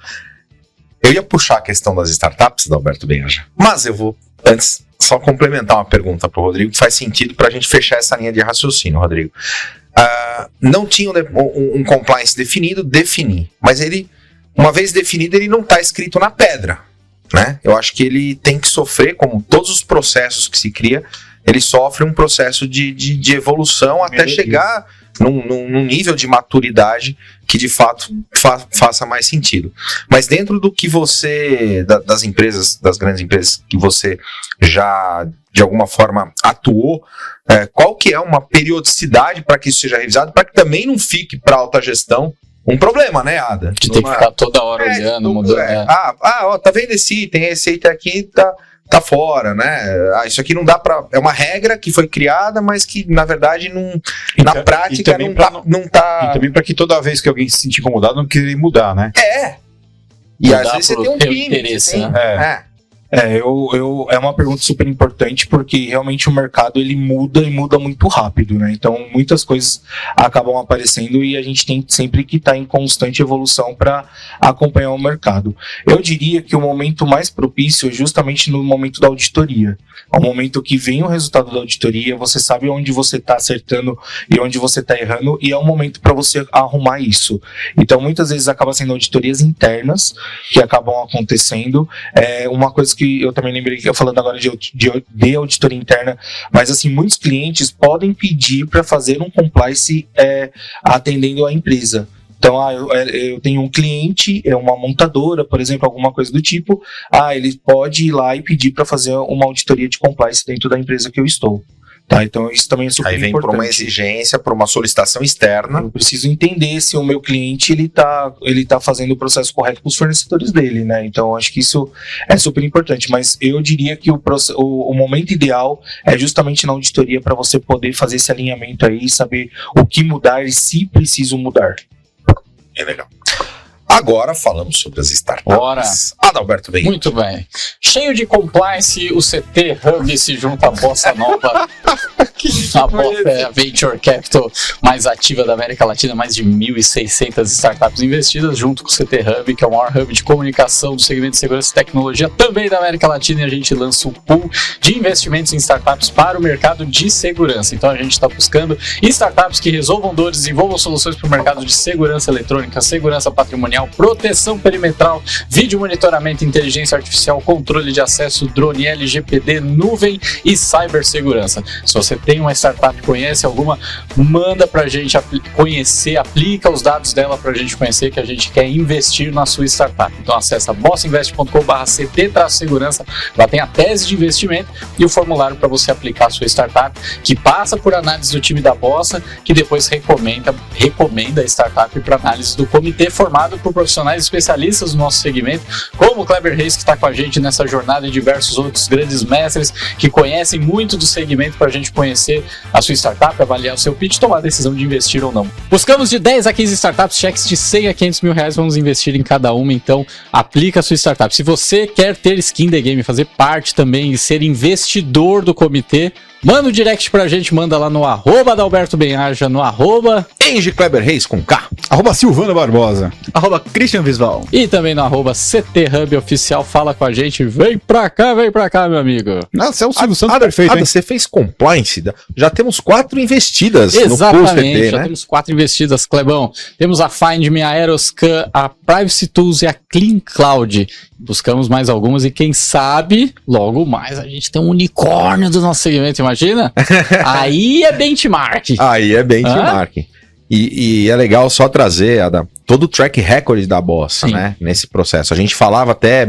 Eu ia puxar a questão das startups, Adalberto Benhaja, mas eu vou, antes, só complementar uma pergunta pro Rodrigo, que faz sentido pra gente fechar essa linha de raciocínio, Rodrigo. Não tinha um compliance definido, defini, mas ele, uma vez definido, ele não tá escrito na pedra, né? Eu acho que ele tem que sofrer, como todos os processos que se cria, ele sofre um processo de evolução até chegar num nível de maturidade que de fato faça mais sentido. Mas dentro do que você, das empresas, das grandes empresas que você já de alguma forma atuou, qual que é uma periodicidade para que isso seja revisado, para que também não fique para alta gestão um problema, né, Ada? De ter que ficar toda hora olhando, mudando. Ó, tá vendo esse item aqui, tá fora, né? Isso aqui não dá pra... É uma regra que foi criada, mas que, na verdade, não, na prática não tá... E também para que toda vez que alguém se sentir incomodado, não querer mudar, né? E às vezes você tem um time. Interesse, né? É uma pergunta super importante, porque realmente o mercado ele muda e muda muito rápido, né? Então muitas coisas acabam aparecendo e a gente tem sempre que estar em constante evolução para acompanhar o mercado. Eu diria que o momento mais propício é justamente no momento da auditoria. É o momento que vem o resultado da auditoria, você sabe onde você está acertando e onde você está errando, e é o momento para você arrumar isso. Então muitas vezes acaba sendo auditorias internas que acabam acontecendo. Uma coisa que eu também lembrei, falando agora de auditoria interna, mas assim, muitos clientes podem pedir para fazer um compliance atendendo a empresa. Então, eu tenho um cliente, uma montadora, por exemplo, alguma coisa do tipo, ele pode ir lá e pedir para fazer uma auditoria de compliance dentro da empresa que eu estou. Tá, então isso também é super importante. Aí vem por uma exigência, por uma solicitação externa. Eu preciso entender se o meu cliente ele tá fazendo o processo correto com os fornecedores dele, né? Então acho que isso é super importante. Mas eu diria que o momento ideal é justamente na auditoria para você poder fazer esse alinhamento aí, saber o que mudar e se preciso mudar. É legal. Agora falamos sobre as startups. Bora. Adalberto Benhaja. Muito bem. Cheio de compliance, o CT Hub se junta à Bossa Nova. A Bossa é a Venture Capital mais ativa da América Latina, mais de 1.600 startups investidas, junto com o CT Hub, que é o maior hub de comunicação do segmento de segurança e tecnologia também da América Latina, e a gente lança um pool de investimentos em startups para o mercado de segurança. Então a gente está buscando startups que resolvam dores, desenvolvam soluções para o mercado de segurança eletrônica, segurança patrimonial, proteção perimetral, vídeo monitoramento, inteligência artificial, controle de acesso, drone, LGPD, nuvem e cibersegurança. Se você tem uma startup, conhece alguma, manda pra gente conhecer, aplica os dados dela pra gente conhecer, que a gente quer investir na sua startup. Então acessa bossinvest.com/ct-segurança, lá tem a tese de investimento e o formulário para você aplicar a sua startup, que passa por análise do time da Bossa, que depois recomenda a startup para análise do comitê formado por profissionais especialistas do nosso segmento, como o Kleber Reis, que está com a gente nessa jornada, e diversos outros grandes mestres que conhecem muito do segmento para a gente conhecer a sua startup, avaliar o seu pitch e tomar a decisão de investir ou não. Buscamos de 10 a 15 startups, cheques de 100 a 500 mil reais, vamos investir em cada uma, então aplica a sua startup. Se você quer ter skin in the game, fazer parte também e ser investidor do comitê, manda um direct pra gente, manda lá no @Adalberto Benhaja, no Engie Kleber Reis com K, @Silvana Barbosa, @Christian Visval. e também no @CT Hub Oficial. Fala com a gente, vem pra cá, meu amigo. Nossa, é o Silvio Santos perfeito, hein? Você fez compliance, já temos 4 investidas Exatamente, no Pool CT, já né? temos 4 investidas, Clebão. Temos a FindMe, a Aeroscan, a Privacy Tools e a Clean Cloud. Buscamos mais algumas e quem sabe, logo mais a gente tem um unicórnio do nosso segmento, imagina? Aí é benchmark. Aí é benchmark. E é legal só trazer, Adam, todo o track record da Bossa, Sim. né? Nesse processo. A gente falava até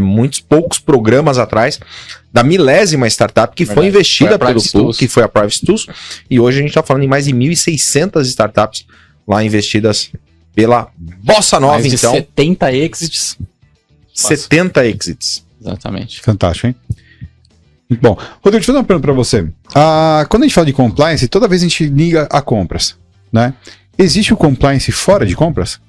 poucos programas atrás da milésima startup que foi Verdade. investida Foi a pelo Privacy Pool, Tools. que foi a Privacy Tools. E hoje a gente tá falando em mais de 1.600 startups lá investidas pela Bossa Nova, Mais de então. 70 exits. 70 exits. Exatamente. Fantástico, hein? Muito bom. Rodrigo, deixa eu fazer uma pergunta para você. Quando a gente fala de compliance, toda vez a gente liga a compras, né? Existe o compliance fora de compras?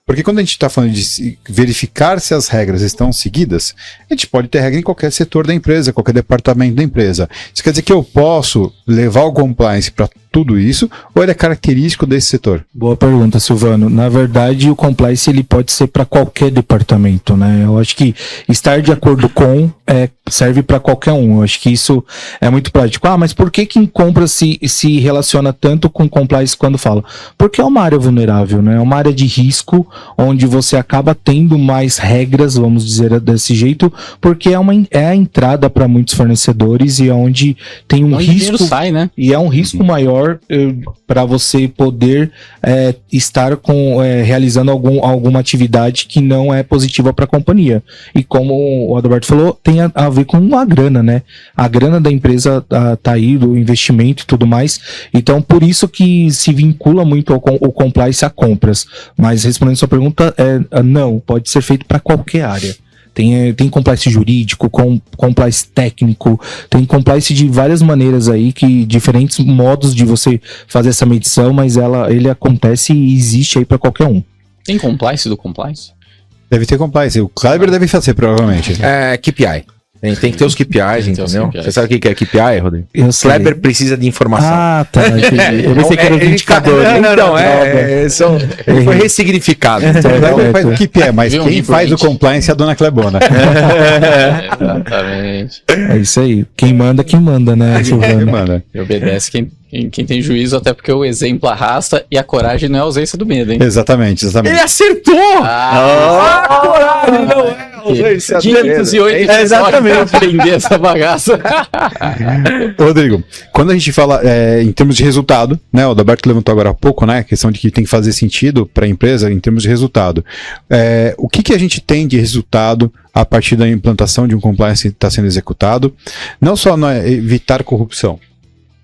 Porque quando a gente está falando de verificar se as regras estão seguidas, a gente pode ter regra em qualquer setor da empresa, qualquer departamento da empresa. Isso quer dizer que eu posso levar o compliance para tudo isso, ou ele é característico desse setor? Boa pergunta, Silvano. Na verdade, o compliance ele pode ser para qualquer departamento, né? Eu acho que estar de acordo com serve para qualquer um. Eu acho que isso é muito prático. Mas por que quem compra se relaciona tanto com compliance quando fala? Porque é uma área vulnerável, né? É uma área de risco onde você acaba tendo mais regras, vamos dizer desse jeito, porque é a entrada para muitos fornecedores e é onde tem um Onde o dinheiro risco sai, né? e é um risco maior para você poder estar realizando alguma atividade que não é positiva para a companhia. E como o Adalberto falou, tem a ver com a grana, né? A grana da empresa tá aí, do investimento e tudo mais. Então, por isso que se vincula muito o compliance a compras. Mas respondendo sua pergunta, não, pode ser feito para qualquer área. Tem compliance jurídico, compliance técnico, tem compliance de várias maneiras aí, diferentes modos de você fazer essa medição, mas ele acontece e existe aí para qualquer um. Tem compliance do compliance? Deve ter compliance. O Kleber deve fazer, provavelmente. É KPI. Tem que ter os KPIs, Tem que ter os entendeu? KPIs. Você sabe o que é KPI, Rodrigo? Eu sei. Kleber precisa de informação. Tá, entendi. Eu pensei que era os indicadores. Não, ele foi ressignificado. O Kleber faz o que é, mas Viu um quem faz o rebrand? compliance é a dona Clebona. Exatamente. É isso aí. Quem manda, né, Silvano? Mano. E obedece quem tem juízo, até porque o exemplo arrasta e a coragem não é a ausência do medo, hein? Exatamente. Ele acertou! coragem não é a ausência do medo. 508 É exatamente. pra aprender essa bagaça. Rodrigo, quando a gente fala em termos de resultado, né, o Adalberto levantou agora há pouco, né, a questão de que tem que fazer sentido para a empresa em termos de resultado. O que a gente tem de resultado a partir da implantação de um compliance que está sendo executado? Não só evitar corrupção,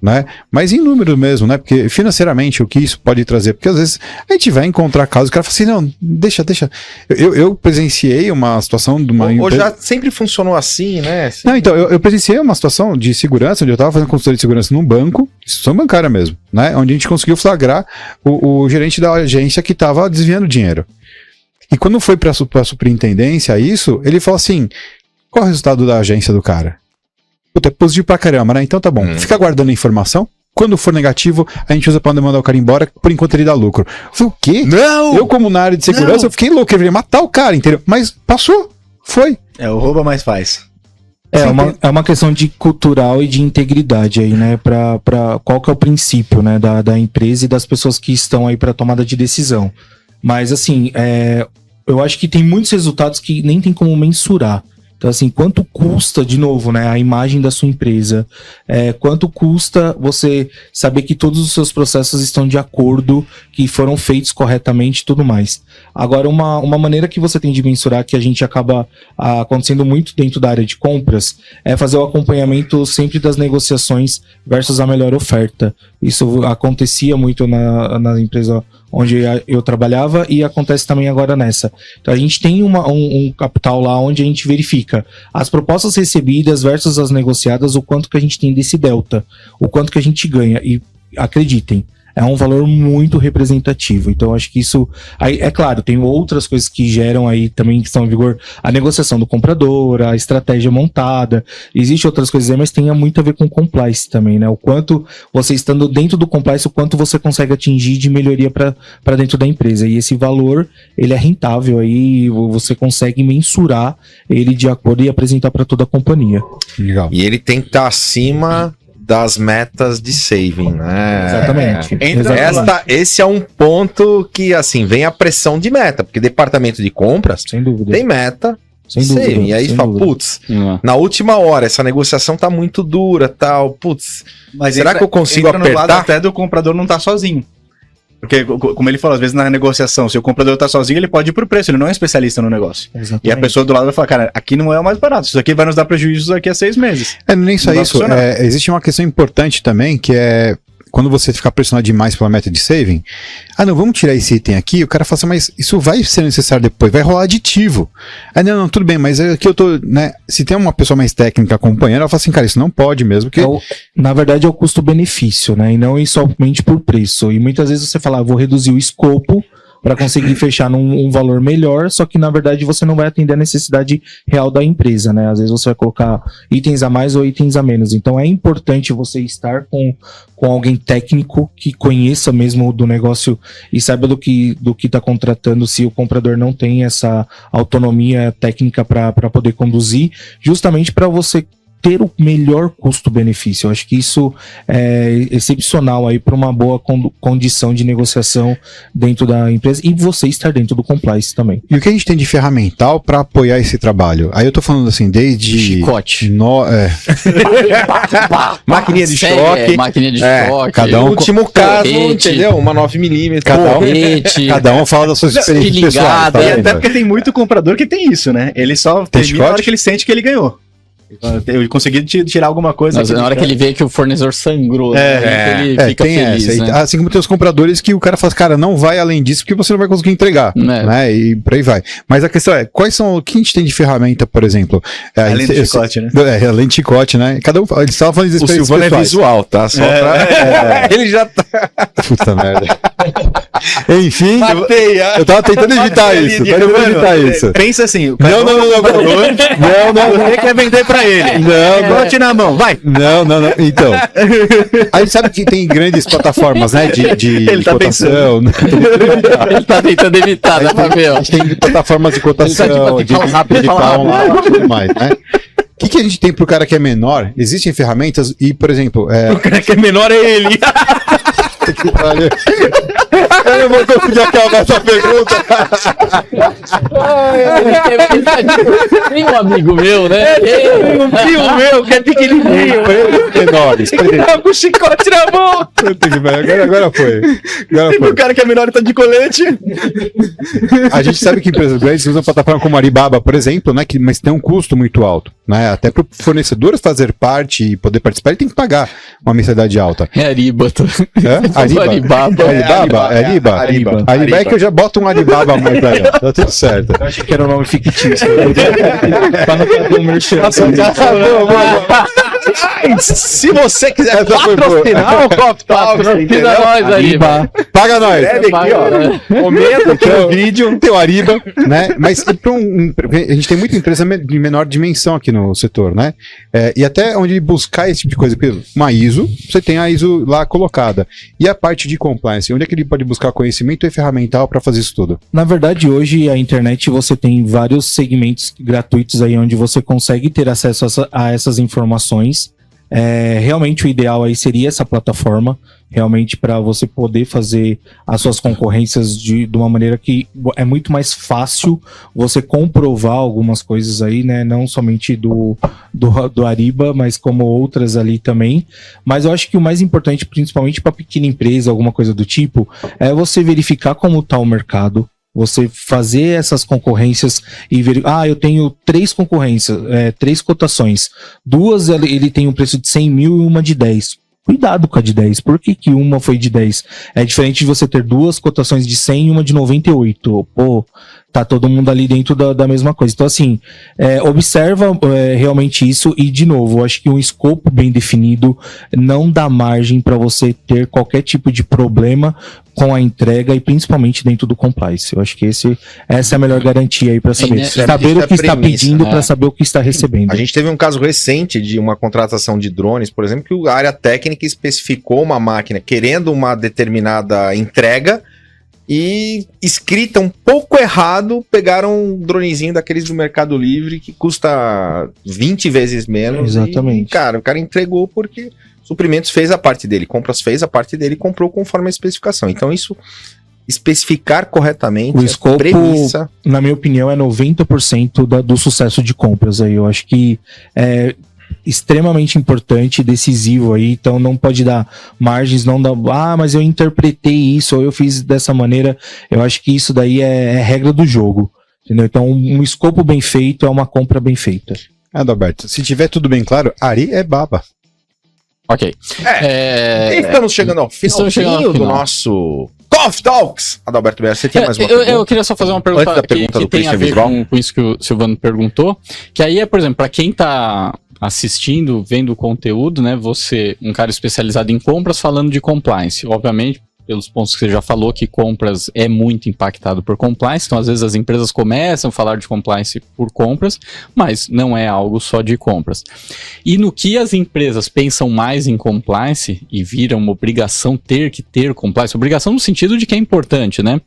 né? Mas em números mesmo, né? Porque financeiramente o que isso pode trazer? Porque às vezes a gente vai encontrar casos, o cara fala assim, não, deixa. Eu presenciei uma situação de uma Ou empresa... já sempre funcionou assim, né? Não, então, eu presenciei uma situação de segurança, onde eu estava fazendo consultoria de segurança num banco, instituição bancária mesmo, né? Onde a gente conseguiu flagrar o gerente da agência que estava desviando dinheiro. E quando foi para a superintendência isso, ele falou assim, qual é o resultado da agência do cara? Puta, é positivo pra caramba, né? Então tá bom. Fica guardando a informação. Quando for negativo, a gente usa pra mandar o cara embora, por enquanto ele dá lucro. Eu falei, o quê? Não! Eu, como na área de segurança, eu fiquei louco. Eu queria matar o cara, entendeu? Mas passou. Foi. O rouba mais faz. É uma questão de cultural e de integridade aí, né? Qual que é o princípio, né? Da empresa e das pessoas que estão aí para tomada de decisão. Mas, assim, eu acho que tem muitos resultados que nem tem como mensurar. Então, assim, quanto custa, de novo, né, a imagem da sua empresa? Quanto custa você saber que todos os seus processos estão de acordo, que foram feitos corretamente e tudo mais? Agora, uma maneira que você tem de mensurar, que a gente acaba acontecendo muito dentro da área de compras, é fazer o acompanhamento sempre das negociações versus a melhor oferta. Isso acontecia muito na empresa onde eu trabalhava e acontece também agora nessa. Então a gente tem um capital lá onde a gente verifica as propostas recebidas versus as negociadas, o quanto que a gente tem desse delta, o quanto que a gente ganha. E acreditem, é um valor muito representativo. Então, acho que isso... Aí, é claro, tem outras coisas que geram aí também, que estão em vigor. A negociação do comprador, a estratégia montada. Existem outras coisas aí, mas tem muito a ver com compliance também, né? O quanto você estando dentro do compliance, o quanto você consegue atingir de melhoria para dentro da empresa. E esse valor, ele é rentável aí, você consegue mensurar ele de acordo e apresentar para toda a companhia. Legal. E ele tem que estar acima das metas de saving, né? Exatamente. Esse é um ponto que, assim, vem a pressão de meta, porque departamento de compras Sem dúvida. tem meta, Sem saving, dúvida. e aí sem fala, dúvida. putz, na última hora, essa negociação tá muito dura, tal, putz, Mas será que eu consigo entra no lado apertar? até do comprador não tá sozinho. Porque, como ele falou, às vezes na negociação, se o comprador tá sozinho, ele pode ir pro preço, ele não é especialista no negócio. Exatamente. E a pessoa do lado vai falar, cara, aqui não é o mais barato, isso aqui vai nos dar prejuízo daqui a 6 meses. Nem só Não vai isso, funcionar. existe uma questão importante também, que é quando você ficar pressionado demais pela meta de saving, não, vamos tirar esse item aqui, o cara fala assim, mas isso vai ser necessário depois, vai rolar aditivo. Não, tudo bem, mas aqui eu tô, né, se tem uma pessoa mais técnica acompanhando, ela fala assim, cara, isso não pode mesmo, porque... Na verdade é o custo-benefício, né, e não somente por preço. E muitas vezes você fala, vou reduzir o escopo para conseguir fechar num valor melhor, só que na verdade você não vai atender a necessidade real da empresa, né? Às vezes você vai colocar itens a mais ou itens a menos. Então é importante você estar com alguém técnico que conheça mesmo do negócio e saiba do que está contratando, se o comprador não tem essa autonomia técnica para poder conduzir, justamente para você ter o melhor custo-benefício. Eu acho que isso é excepcional aí para uma boa condição de negociação dentro da empresa e você estar dentro do compliance também. E o que a gente tem de ferramental para apoiar esse trabalho? Aí eu tô falando assim, desde... Chicote. Maquininha de choque. Maquininha de choque. cada um No último caso, corrente. entendeu? Uma 9mm. Cada um fala das suas experiências pessoais. Tá E vendo? até porque tem muito comprador que tem isso, né? Ele só termina na hora chicote? que ele sente que ele ganhou. Eu consegui tirar alguma coisa. Mas aqui na hora de que ele vê que o fornecedor sangrou, né, ele fica tem feliz, essa. né? Assim como tem os compradores que o cara fala, cara, não vai além disso porque você não vai conseguir entregar, né? E por aí vai. Mas a questão é, quais são, o que a gente tem de ferramenta, por exemplo? Além do chicote, né? Além de chicote, né? Cada um, eles estavam falando de O Silvano é visual, tá? Só pra... Ele já tá... Puta merda. Enfim, Matei, eu tava tentando evitar isso. Pensa assim, o Não. você quer vender pra ele. Não. Bote na mão, vai. Não. Então. Aí sabe que tem grandes plataformas, né? De Ele tá cotação. Ele tá tentando evitar, dá pra ver, ó. A gente tem plataformas de cotação, Ele tá tipo, fala rápido, fala rápido. e tudo mais, né? O que a gente tem pro cara que é menor? Existem ferramentas e, por exemplo... O cara que é menor é ele. Eu não vou conseguir acabar essa pergunta. Tem um amigo meu, né? Um tio meu que é pequenininho. Menores. Por exemplo. Com o chicote na mão. Agora foi. O cara que é menor tá de colete. A gente sabe que empresas grandes usam plataforma como Alibaba, por exemplo, né? Mas tem um custo muito alto, né? Até para o fornecedor fazer parte e poder participar, ele tem que pagar uma mensalidade alta. É Ariba. Alibaba. Alibaba é que eu já boto um Alibaba mais pra ela. Tá tudo certo. Eu achei que era um nome fictício. Pra não fazer um merchan. Se você quiser Essa foi patrocinar o Coffee Talks, Patrocina nós, Ariba. Paga nós. Escreve aqui, ó. Comenta aqui no vídeo. Tem o Ariba, né? Mas a gente tem muita empresa de menor dimensão aqui no setor, né? E até onde buscar esse tipo de coisa, uma ISO, você tem a ISO lá colocada. E a parte de compliance, onde é que ele pode buscar conhecimento e ferramental para fazer isso tudo? Na verdade, hoje a internet você tem vários segmentos gratuitos aí onde você consegue ter acesso a essas informações. Realmente o ideal aí seria essa plataforma, realmente para você poder fazer as suas concorrências de uma maneira que é muito mais fácil você comprovar algumas coisas aí, né? Não somente do Ariba, mas como outras ali também. Mas eu acho que o mais importante, principalmente para pequena empresa, alguma coisa do tipo, é você verificar como está o mercado. Você fazer essas concorrências e ver, eu tenho 3 concorrências, 3 cotações. 2 ele tem um preço de 100 mil e uma de 10. Cuidado com a de 10. Por que uma foi de 10? É diferente de você ter 2 cotações de 100 e uma de 98. Pô, tá todo mundo ali dentro da mesma coisa. Então, assim, observa realmente isso e, de novo, eu acho que um escopo bem definido não dá margem para você ter qualquer tipo de problema com a entrega e principalmente dentro do compliance. Eu acho que essa é a melhor garantia aí para saber. Saber o que está pedindo para saber o que está recebendo. A gente teve um caso recente de uma contratação de drones, por exemplo, que a área técnica especificou uma máquina querendo uma determinada entrega e escrita um pouco errado, pegaram um dronezinho daqueles do Mercado Livre que custa 20 vezes menos. Exatamente. E, cara, o cara entregou porque Suprimentos fez a parte dele, Compras fez a parte dele e comprou conforme a especificação. Então isso, especificar corretamente, o escopo, premissa. Na minha opinião, é 90% do sucesso de compras aí. Eu acho que extremamente importante, decisivo aí, então não pode dar margens, não dá, mas eu interpretei isso, ou eu fiz dessa maneira. Eu acho que isso daí é regra do jogo, entendeu? Então um escopo bem feito é uma compra bem feita. Adalberto, se tiver tudo bem claro, Ari é baba. Ok. Estamos chegando ao finalzinho do nosso Coffee Talks. Adalberto Bessa, você tinha mais uma pergunta? Eu queria só fazer uma pergunta, Antes da pergunta que do tem a ver Christian com isso que o Silvano perguntou, que aí é, por exemplo, para quem tá assistindo, vendo o conteúdo, né, você, um cara especializado em compras, falando de compliance, obviamente, pelos pontos que você já falou, que compras é muito impactado por compliance, então às vezes as empresas começam a falar de compliance por compras, mas não é algo só de compras. E no que as empresas pensam mais em compliance e viram uma obrigação ter que ter compliance, obrigação no sentido de que é importante, né?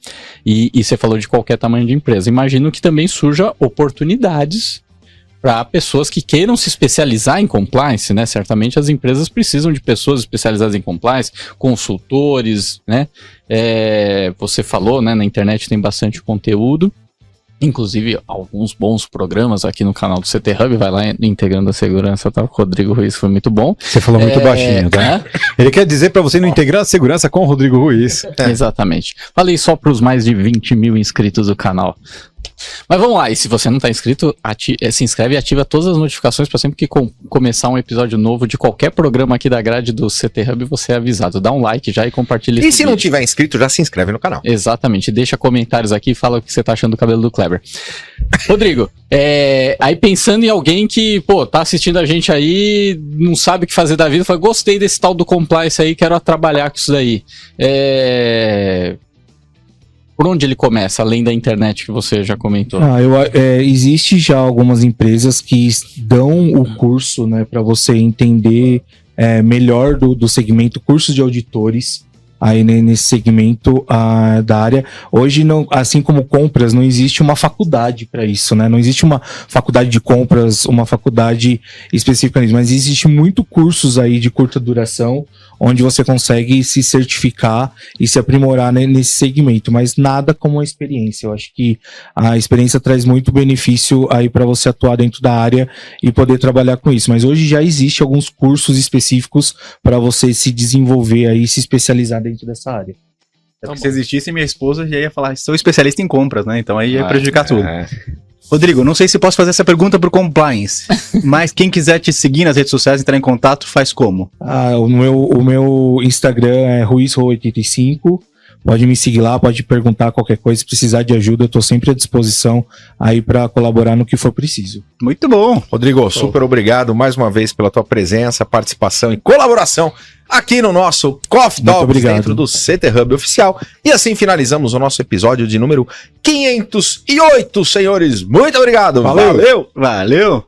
E você falou de qualquer tamanho de empresa. Imagino que também surja oportunidades para pessoas que queiram se especializar em compliance, né? Certamente as empresas precisam de pessoas especializadas em compliance, consultores, né? Você falou, né? Na internet tem bastante conteúdo, inclusive alguns bons programas aqui no canal do CT Hub, vai lá integrando a segurança, tá? O Rodrigo Ruiz foi muito bom. Você falou muito baixinho, tá? Ele quer dizer para você não integrar a segurança com o Rodrigo Ruiz. Exatamente. Falei só para os mais de 20 mil inscritos do canal. Mas vamos lá, e se você não está inscrito, se inscreve e ativa todas as notificações para sempre que começar um episódio novo de qualquer programa aqui da grade do CT Hub, você é avisado. Dá um like já e compartilha esse vídeo. E se não tiver inscrito, já se inscreve no canal. Exatamente, deixa comentários aqui e fala o que você tá achando do cabelo do Kleber. Rodrigo, aí pensando em alguém que, tá assistindo a gente aí, não sabe o que fazer da vida, fala, gostei desse tal do compliance aí, quero trabalhar com isso daí. Por onde ele começa, além da internet que você já comentou? Existe já algumas empresas que dão o curso, né, para você entender melhor do segmento, cursos de auditores aí nesse segmento da área. Hoje, não, assim como compras, não existe uma faculdade para isso, né? Não existe uma faculdade de compras, uma faculdade específica nisso, mas existe muito cursos aí de curta duração, onde você consegue se certificar e se aprimorar nesse segmento, mas nada como a experiência. Eu acho que a experiência traz muito benefício aí para você atuar dentro da área e poder trabalhar com isso. Mas hoje já existe alguns cursos específicos para você se desenvolver aí, se especializar dentro dessa área. Se existisse, minha esposa já ia falar, sou especialista em compras, né? Então aí ia prejudicar tudo. Rodrigo, não sei se posso fazer essa pergunta por compliance, mas quem quiser te seguir nas redes sociais, entrar em contato, faz como? O meu Instagram é ruizro85, pode me seguir lá, pode perguntar qualquer coisa, se precisar de ajuda, eu tô sempre à disposição aí para colaborar no que for preciso. Muito bom. Rodrigo, super obrigado mais uma vez pela tua presença, participação e colaboração aqui no nosso Coffee Talks dentro do CT Hub Oficial. E assim finalizamos o nosso episódio de número 508, senhores. Muito obrigado. Valeu.